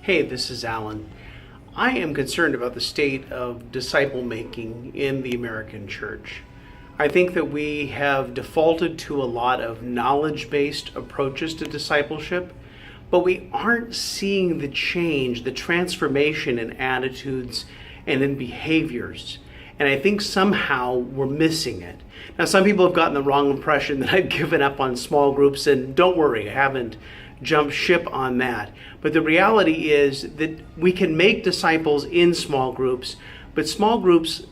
Hey, this is Alan. I am concerned about the state of disciple making in the American church. I think that we have defaulted to a lot of knowledge-based approaches to discipleship, but we aren't seeing the change, the transformation in attitudes and in behaviors. And I think somehow we're missing it. Now, some people have gotten the wrong impression that I've given up on small groups, and don't worry, I haven't jumped ship on that. But the reality is that we can make disciples in small groups, but small groups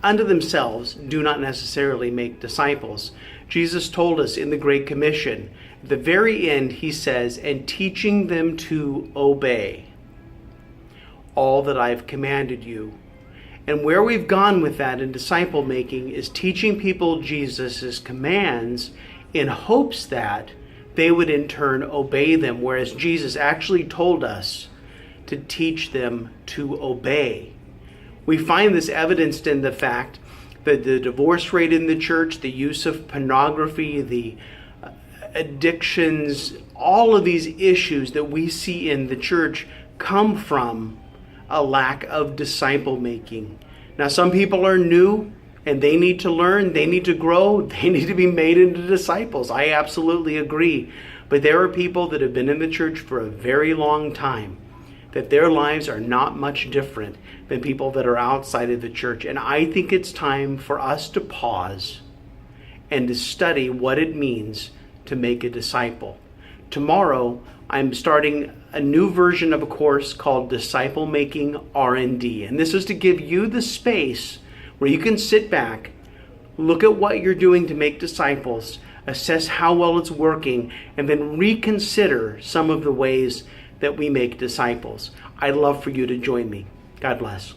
unto themselves do not necessarily make disciples. Jesus told us in the Great Commission, at the very end, he says, and teaching them to obey all that I've commanded you. And where we've gone with that in disciple making is teaching people Jesus' commands in hopes that they would in turn obey them, whereas Jesus actually told us to teach them to obey. We find this evidenced in the fact that the divorce rate in the church, the use of pornography, the addictions, all of these issues that we see in the church come from a lack of disciple making. Now, some people are new and they need to learn, they need to grow, they need to be made into disciples. I absolutely agree. But there are people that have been in the church for a very long time, that their lives are not much different than people that are outside of the church. And I think it's time for us to pause and to study what it means to make a disciple. Tomorrow, I'm starting a new version of a course called Disciple Making R&D. And this is to give you the space where you can sit back, look at what you're doing to make disciples, assess how well it's working, and then reconsider some of the ways that we make disciples. I'd love for you to join me. God bless.